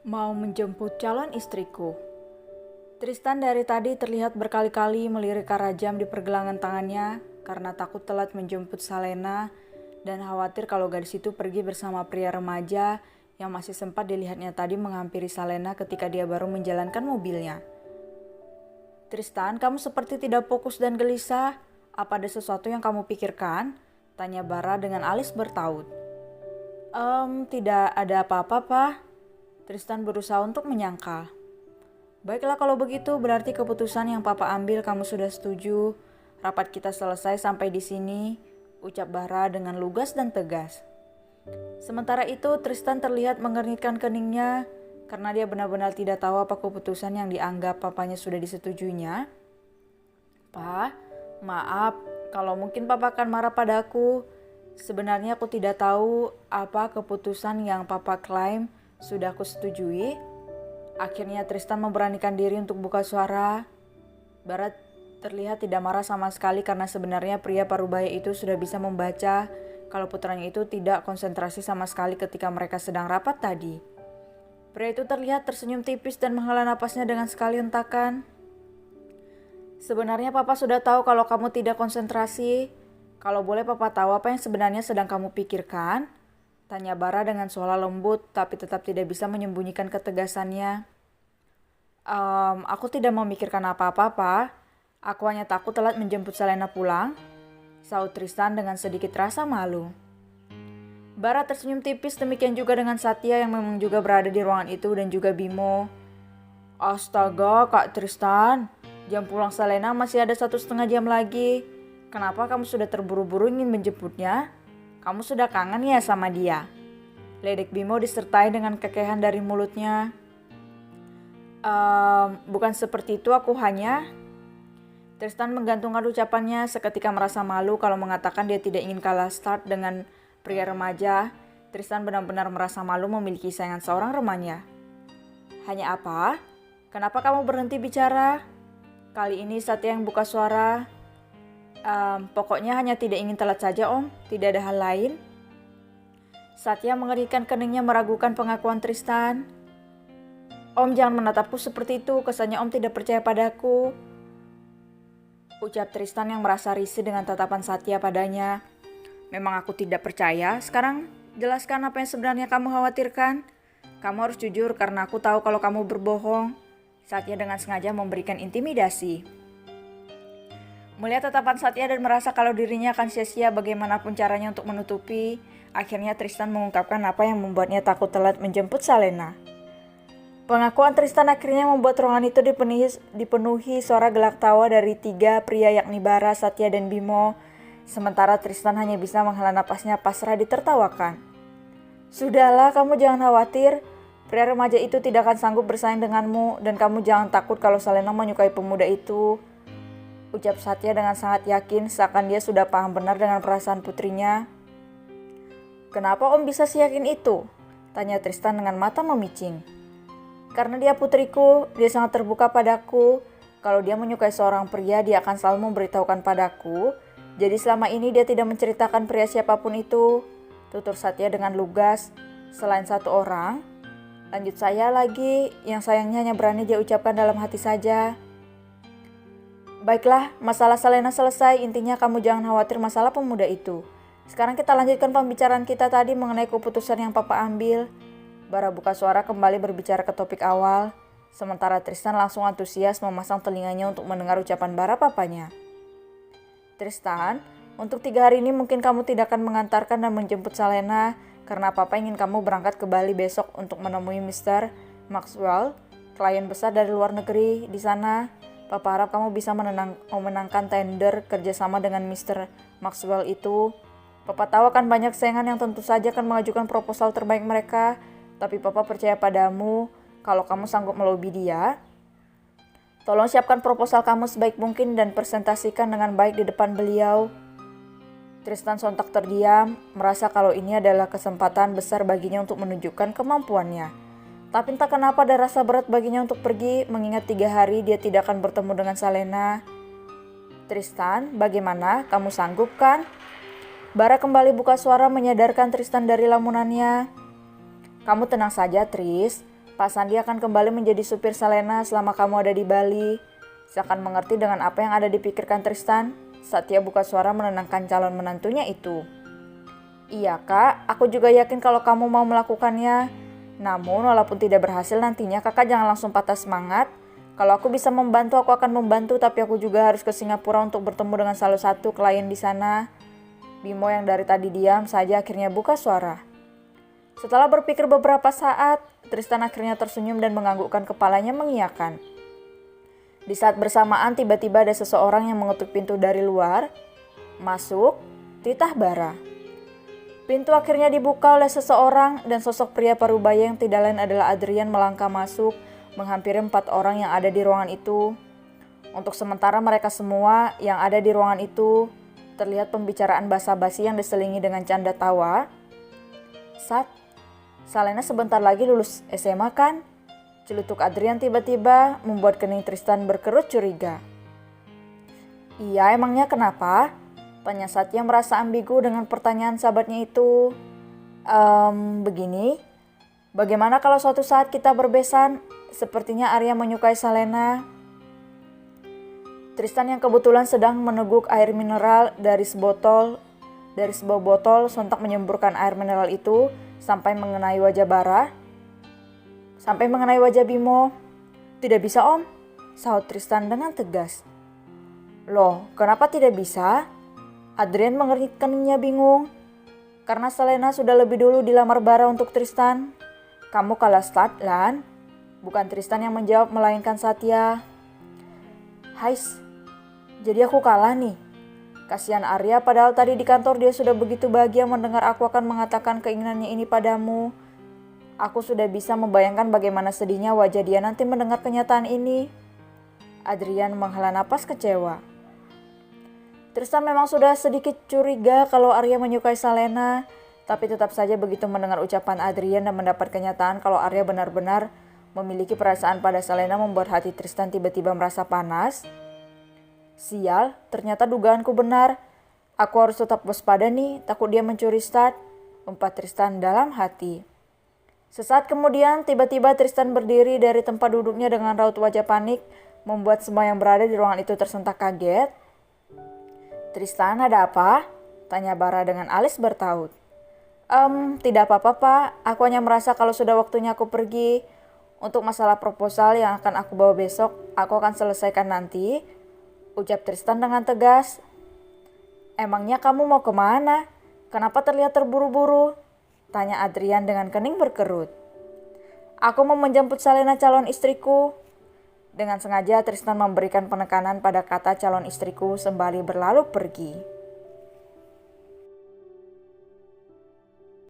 Mau menjemput calon istriku. Tristan dari tadi terlihat berkali-kali melirik arah jam di pergelangan tangannya karena takut telat menjemput Salena dan khawatir kalau gadis itu pergi bersama pria remaja yang masih sempat dilihatnya tadi menghampiri Salena ketika dia baru menjalankan mobilnya. Tristan, kamu seperti tidak fokus dan gelisah. Apa ada sesuatu yang kamu pikirkan? Tanya Bara dengan alis bertaut. Tidak ada apa-apa, Pak. Tristan berusaha untuk menyangkal. Baiklah kalau begitu, berarti keputusan yang Papa ambil kamu sudah setuju. Rapat kita selesai sampai di sini, ucap Bara dengan lugas dan tegas. Sementara itu, Tristan terlihat mengernyitkan keningnya karena dia benar-benar tidak tahu apa keputusan yang dianggap papanya sudah disetujuinya. Pak, maaf kalau mungkin Papa akan marah padaku. Sebenarnya aku tidak tahu apa keputusan yang Papa klaim sudah aku setujui. Akhirnya Tristan memberanikan diri untuk buka suara. Barat terlihat tidak marah sama sekali karena sebenarnya pria parubaya itu sudah bisa membaca kalau putranya itu tidak konsentrasi sama sekali ketika mereka sedang rapat tadi. Pria itu terlihat tersenyum tipis dan menghela napasnya dengan sekali hentakan. Sebenarnya Papa sudah tahu kalau kamu tidak konsentrasi. Kalau boleh Papa tahu apa yang sebenarnya sedang kamu pikirkan? Tanya Bara dengan suara lembut tapi tetap tidak bisa menyembunyikan ketegasannya. Aku tidak memikirkan apa-apa, Pak. Aku hanya takut telat menjemput Salena pulang, sahut Tristan dengan sedikit rasa malu. Bara tersenyum tipis, demikian juga dengan Satya yang memang juga berada di ruangan itu dan juga Bimo. Astaga, Kak Tristan, jam pulang Salena masih ada 1,5 jam lagi. Kenapa kamu sudah terburu-buru ingin menjemputnya? Kamu sudah kangen ya sama dia? Ledek Bimo disertai dengan kekehan dari mulutnya. Bukan seperti itu, aku hanya... Tristan menggantungkan ucapannya seketika merasa malu kalau mengatakan dia tidak ingin kalah start dengan pria remaja. Tristan benar-benar merasa malu memiliki saingan seorang remaja. Hanya apa? Kenapa kamu berhenti bicara? Kali ini Satya yang buka suara. Pokoknya hanya tidak ingin telat saja Om, tidak ada hal lain. Satya mengerikkan keningnya meragukan pengakuan Tristan. Om jangan menatapku seperti itu, kesannya Om tidak percaya padaku. Ucap Tristan yang merasa risih dengan tatapan Satya padanya. Memang aku tidak percaya, sekarang jelaskan apa yang sebenarnya kamu khawatirkan. Kamu harus jujur karena aku tahu kalau kamu berbohong. Satya dengan sengaja memberikan intimidasi. Melihat tatapan Satya dan merasa kalau dirinya akan sia-sia bagaimanapun caranya untuk menutupi, akhirnya Tristan mengungkapkan apa yang membuatnya takut telat menjemput Salena. Pengakuan Tristan akhirnya membuat ruangan itu dipenuhi suara gelak tawa dari 3 pria yakni Bara, Satya, dan Bimo. Sementara Tristan hanya bisa menghela napasnya pasrah ditertawakan. Sudahlah, kamu jangan khawatir. Pria remaja itu tidak akan sanggup bersaing denganmu dan kamu jangan takut kalau Salena menyukai pemuda itu. Ucap Satya dengan sangat yakin seakan dia sudah paham benar dengan perasaan putrinya. Kenapa Om bisa seyakin itu? Tanya Tristan dengan mata memicing. Karena dia putriku, dia sangat terbuka padaku. Kalau dia menyukai seorang pria, dia akan selalu memberitahukan padaku. Jadi selama ini dia tidak menceritakan pria siapapun itu. Tutur Satya dengan lugas. Selain 1 orang, lanjut saya lagi, yang sayangnya hanya berani dia ucapkan dalam hati saja. Baiklah, masalah Salena selesai, intinya kamu jangan khawatir masalah pemuda itu. Sekarang kita lanjutkan pembicaraan kita tadi mengenai keputusan yang Papa ambil. Bara buka suara kembali berbicara ke topik awal, sementara Tristan langsung antusias memasang telinganya untuk mendengar ucapan Bara papanya. Tristan, untuk 3 hari ini mungkin kamu tidak akan mengantarkan dan menjemput Salena karena Papa ingin kamu berangkat ke Bali besok untuk menemui Mr. Maxwell, klien besar dari luar negeri di sana. Papa harap kamu bisa memenangkan tender kerjasama dengan Mr. Maxwell itu. Papa tahu akan banyak saingan yang tentu saja akan mengajukan proposal terbaik mereka, tapi Papa percaya padamu kalau kamu sanggup melobi dia. Tolong siapkan proposal kamu sebaik mungkin dan presentasikan dengan baik di depan beliau. Tristan sontak terdiam, merasa kalau ini adalah kesempatan besar baginya untuk menunjukkan kemampuannya. Tapi entah kenapa ada rasa berat baginya untuk pergi, mengingat 3 hari dia tidak akan bertemu dengan Salena. Tristan, bagaimana? Kamu sanggup kan? Bara kembali buka suara menyadarkan Tristan dari lamunannya. Kamu tenang saja, Tris. Pak Sandi akan kembali menjadi supir Salena selama kamu ada di Bali. Seakan mengerti dengan apa yang ada dipikirkan Tristan, Satya buka suara menenangkan calon menantunya itu. Iya kak, aku juga yakin kalau kamu mau melakukannya. Namun walaupun tidak berhasil nantinya kakak jangan langsung patah semangat. Kalau aku bisa membantu aku akan membantu, tapi aku juga harus ke Singapura untuk bertemu dengan salah satu klien di sana. Bimo yang dari tadi diam saja akhirnya buka suara. Setelah berpikir beberapa saat, Tristan akhirnya tersenyum dan menganggukkan kepalanya mengiyakan. Di saat bersamaan tiba-tiba ada seseorang yang mengetuk pintu dari luar. Masuk, titah Bara. Pintu akhirnya dibuka oleh seseorang dan sosok pria parubaya yang tidak lain adalah Adrian melangkah masuk, menghampiri 4 orang yang ada di ruangan itu. Untuk sementara mereka semua yang ada di ruangan itu terlihat pembicaraan basa-basi yang diselingi dengan canda tawa. Sat, Salena sebentar lagi lulus SMA kan? Celutuk Adrian tiba-tiba membuat kening Tristan berkerut curiga. Iya, emangnya kenapa? Tanya Satya merasa ambigu dengan pertanyaan sahabatnya itu. Begini, bagaimana kalau suatu saat kita berbesan? Sepertinya Arya menyukai Salena. Tristan yang kebetulan sedang meneguk air mineral dari sebuah botol sontak menyemburkan air mineral itu sampai mengenai wajah Bimo. Tidak bisa om, sahut Tristan dengan tegas. Loh, kenapa tidak bisa? Adrian mengerikkannya bingung. Karena Salena sudah lebih dulu dilamar Bara untuk Tristan. Kamu kalah start, Lan. Bukan Tristan yang menjawab, melainkan Satya. Hais, jadi aku kalah nih. Kasihan Arya, padahal tadi di kantor dia sudah begitu bahagia mendengar aku akan mengatakan keinginannya ini padamu. Aku sudah bisa membayangkan bagaimana sedihnya wajah dia nanti mendengar kenyataan ini. Adrian menghela napas kecewa. Tristan memang sudah sedikit curiga kalau Arya menyukai Salena, tapi tetap saja begitu mendengar ucapan Adrian dan mendapat kenyataan kalau Arya benar-benar memiliki perasaan pada Salena membuat hati Tristan tiba-tiba merasa panas. Sial, ternyata dugaanku benar. Aku harus tetap waspada nih, takut dia mencuri start, umpat Tristan dalam hati. Sesaat kemudian, tiba-tiba Tristan berdiri dari tempat duduknya dengan raut wajah panik, membuat semua yang berada di ruangan itu tersentak kaget. Tristan, ada apa? Tanya Bara dengan alis bertaut. Tidak apa-apa pak, aku hanya merasa kalau sudah waktunya aku pergi. Untuk masalah proposal yang akan aku bawa besok, aku akan selesaikan nanti, ucap Tristan dengan tegas. Emangnya kamu mau kemana? Kenapa terlihat terburu-buru? Tanya Adrian dengan kening berkerut. Aku mau menjemput Salena calon istriku. Dengan sengaja Tristan memberikan penekanan pada kata calon istriku sembari berlalu pergi.